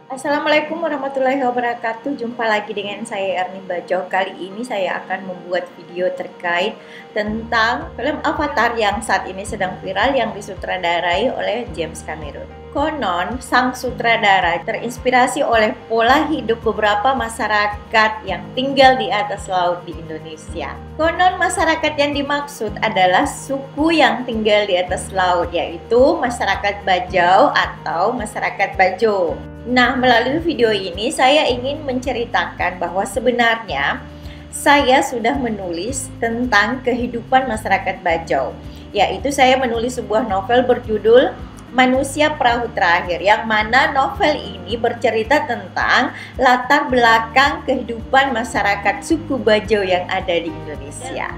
Assalamualaikum warahmatullahi wabarakatuh. Jumpa lagi dengan saya Erni Bajo. Kali ini saya akan membuat video terkait tentang film Avatar yang saat ini sedang viral yang disutradarai oleh James Cameron. Konon, sang sutradara terinspirasi oleh pola hidup beberapa masyarakat yang tinggal di atas laut di Indonesia. Konon, masyarakat yang dimaksud adalah suku yang tinggal di atas laut, yaitu masyarakat Bajau atau masyarakat Bajo. Nah, melalui video ini saya ingin menceritakan bahwa sebenarnya saya sudah menulis tentang kehidupan masyarakat Bajau, yaitu saya menulis sebuah novel berjudul Manusia Perahu Terakhir, yang mana novel ini bercerita tentang latar belakang kehidupan masyarakat suku Bajau yang ada di Indonesia.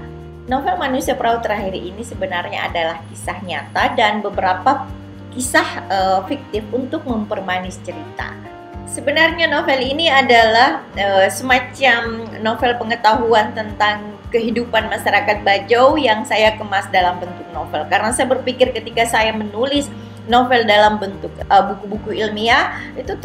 Novel Manusia Perahu Terakhir ini sebenarnya adalah kisah nyata dan beberapa kisah fiktif untuk mempermanis cerita. Sebenarnya novel ini adalah semacam novel pengetahuan tentang kehidupan masyarakat Bajau yang saya kemas dalam bentuk novel. Karena saya berpikir ketika saya menulis novel dalam bentuk buku-buku ilmiah, itu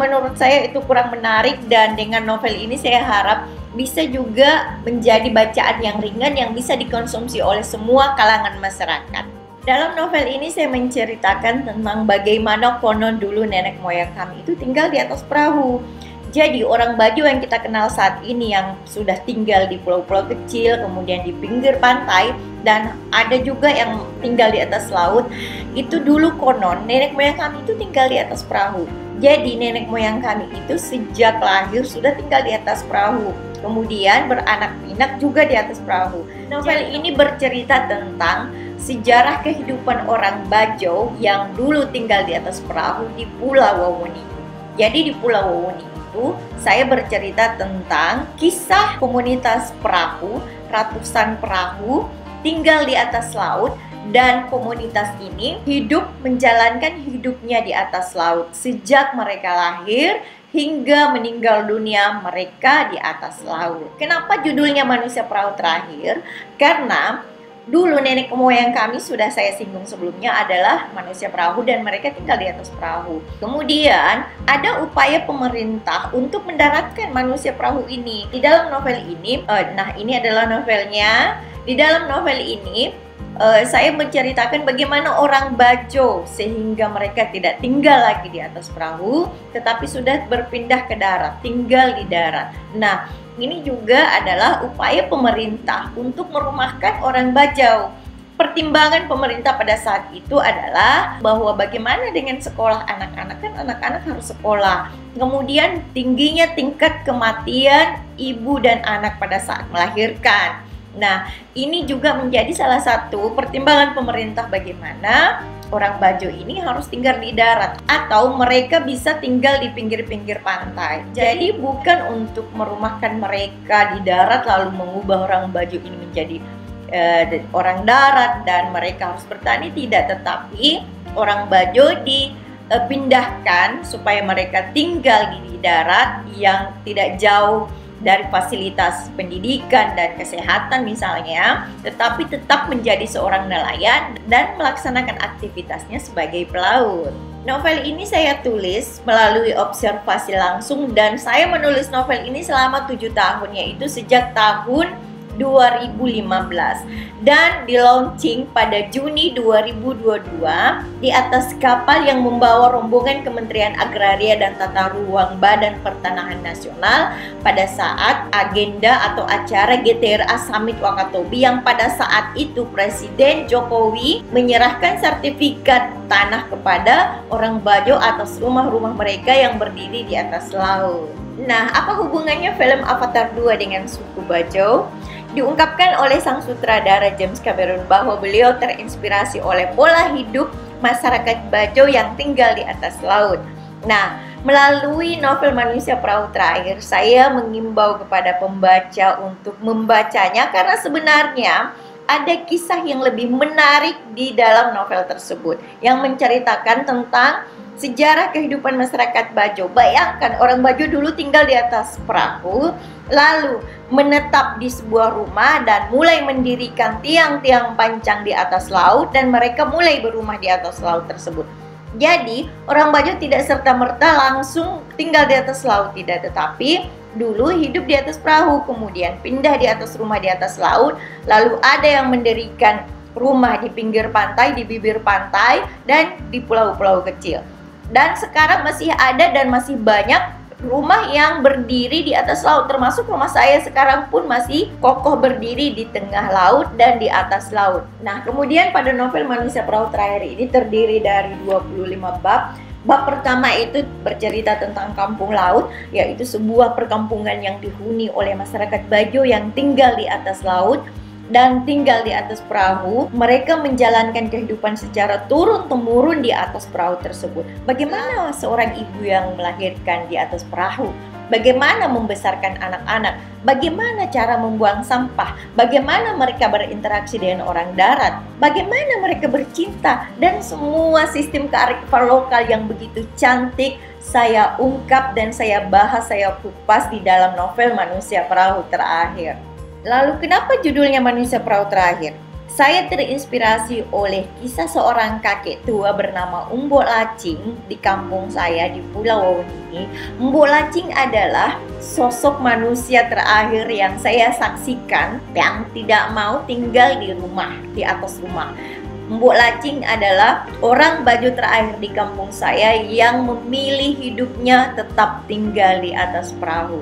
menurut saya itu kurang menarik, dan dengan novel ini saya harap bisa juga menjadi bacaan yang ringan yang bisa dikonsumsi oleh semua kalangan masyarakat. Dalam novel ini saya menceritakan tentang bagaimana konon dulu nenek moyang kami itu tinggal di atas perahu. Jadi orang Bajo yang kita kenal saat ini yang sudah tinggal di pulau-pulau kecil, kemudian di pinggir pantai, dan ada juga yang tinggal di atas laut, itu dulu konon nenek moyang kami itu tinggal di atas perahu. Jadi nenek moyang kami itu sejak lahir sudah tinggal di atas perahu, kemudian beranak pinak juga di atas perahu. Novel ini bercerita tentang sejarah kehidupan orang Bajau yang dulu tinggal di atas perahu di Pulau Wawoni. Jadi di Pulau Wawoni itu saya bercerita tentang kisah komunitas perahu, ratusan perahu tinggal di atas laut, dan komunitas ini hidup menjalankan hidupnya di atas laut sejak mereka lahir hingga meninggal dunia mereka di atas laut. Kenapa judulnya Manusia Perahu Terakhir? Karena dulu nenek moyang kami, sudah saya singgung sebelumnya, adalah manusia perahu dan mereka tinggal di atas perahu. Kemudian ada upaya pemerintah untuk mendaratkan manusia perahu ini. Di dalam novel ini, nah ini adalah novelnya. Di dalam novel ini saya menceritakan bagaimana orang Bajo sehingga mereka tidak tinggal lagi di atas perahu, tetapi sudah berpindah ke darat, tinggal di darat. Nah, ini juga adalah upaya pemerintah untuk merumahkan orang Bajau. Pertimbangan pemerintah pada saat itu adalah bahwa bagaimana dengan sekolah anak-anak, kan anak-anak harus sekolah. Kemudian tingginya tingkat kematian ibu dan anak pada saat melahirkan. Nah, ini juga menjadi salah satu pertimbangan pemerintah bagaimana orang Bajo ini harus tinggal di darat atau mereka bisa tinggal di pinggir-pinggir pantai. Jadi bukan untuk merumahkan mereka di darat lalu mengubah orang Bajo ini menjadi orang darat dan mereka harus bertani, tidak, tetapi orang Bajo dipindahkan supaya mereka tinggal di darat yang tidak jauh dari fasilitas pendidikan dan kesehatan misalnya, tetapi tetap menjadi seorang nelayan dan melaksanakan aktivitasnya sebagai pelaut. Novel ini saya tulis melalui observasi langsung, dan saya menulis novel ini selama 7 tahun, yaitu sejak tahun 2015 dan di launching pada Juni 2022 di atas kapal yang membawa rombongan Kementerian Agraria dan Tata Ruang Badan Pertanahan Nasional pada saat agenda atau acara GTRA Summit Wakatobi, yang pada saat itu Presiden Jokowi menyerahkan sertifikat tanah kepada orang Bajo atas rumah-rumah mereka yang berdiri di atas laut. Nah, apa hubungannya film Avatar 2 dengan suku Bajau? Diungkapkan oleh sang sutradara James Cameron bahwa beliau terinspirasi oleh pola hidup masyarakat Bajau yang tinggal di atas laut. Nah, melalui novel Manusia Perahu Terakhir, saya mengimbau kepada pembaca untuk membacanya karena sebenarnya ada kisah yang lebih menarik di dalam novel tersebut yang menceritakan tentang sejarah kehidupan masyarakat Bajau. Bayangkan orang Bajau dulu tinggal di atas perahu, lalu menetap di sebuah rumah dan mulai mendirikan tiang-tiang pancang di atas laut, dan mereka mulai berumah di atas laut tersebut. Jadi, orang Bajo tidak serta-merta langsung tinggal di atas laut, tidak, tetapi dulu hidup di atas perahu, kemudian pindah di atas rumah di atas laut, lalu ada yang mendirikan rumah di pinggir pantai, di bibir pantai, dan di pulau-pulau kecil. Dan sekarang masih ada dan masih banyak rumah yang berdiri di atas laut, termasuk rumah saya sekarang pun masih kokoh berdiri di tengah laut dan di atas laut. Nah, kemudian pada novel Manusia Perahu Terakhir ini terdiri dari 25 bab. Bab pertama itu bercerita tentang kampung laut, yaitu sebuah perkampungan yang dihuni oleh masyarakat Bajo yang tinggal di atas laut dan tinggal di atas perahu. Mereka menjalankan kehidupan secara turun-temurun di atas perahu tersebut. Bagaimana seorang ibu yang melahirkan di atas perahu? Bagaimana membesarkan anak-anak? Bagaimana cara membuang sampah? Bagaimana mereka berinteraksi dengan orang darat? Bagaimana mereka bercinta? Dan semua sistem kearifan lokal yang begitu cantik saya ungkap dan saya bahas, saya kupas di dalam novel Manusia Perahu Terakhir. Lalu kenapa judulnya Manusia Perahu Terakhir? Saya terinspirasi oleh kisah seorang kakek tua bernama Mbok Lacing di kampung saya di Pulau Wawonii. Mbok Lacing adalah sosok manusia terakhir yang saya saksikan yang tidak mau tinggal di rumah, di atas rumah. Mbok Lacing adalah orang Bajo terakhir di kampung saya yang memilih hidupnya tetap tinggal di atas perahu.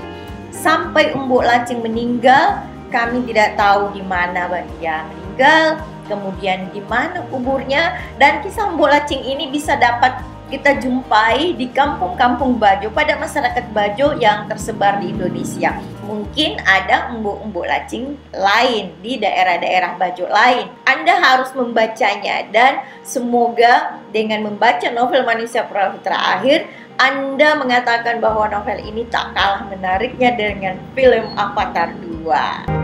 Sampai Mbok Lacing meninggal, kami tidak tahu di mana dia meninggal, kemudian di mana kuburnya, dan kisah Mbok Lacing ini bisa dapat kita jumpai di kampung-kampung Bajo pada masyarakat Bajo yang tersebar di Indonesia. Mungkin ada Mbok Lacing lain di daerah-daerah Bajo lain. Anda harus membacanya, dan semoga dengan membaca novel Manusia Perahu Terakhir Anda mengatakan bahwa novel ini tak kalah menariknya dengan film Avatar 2.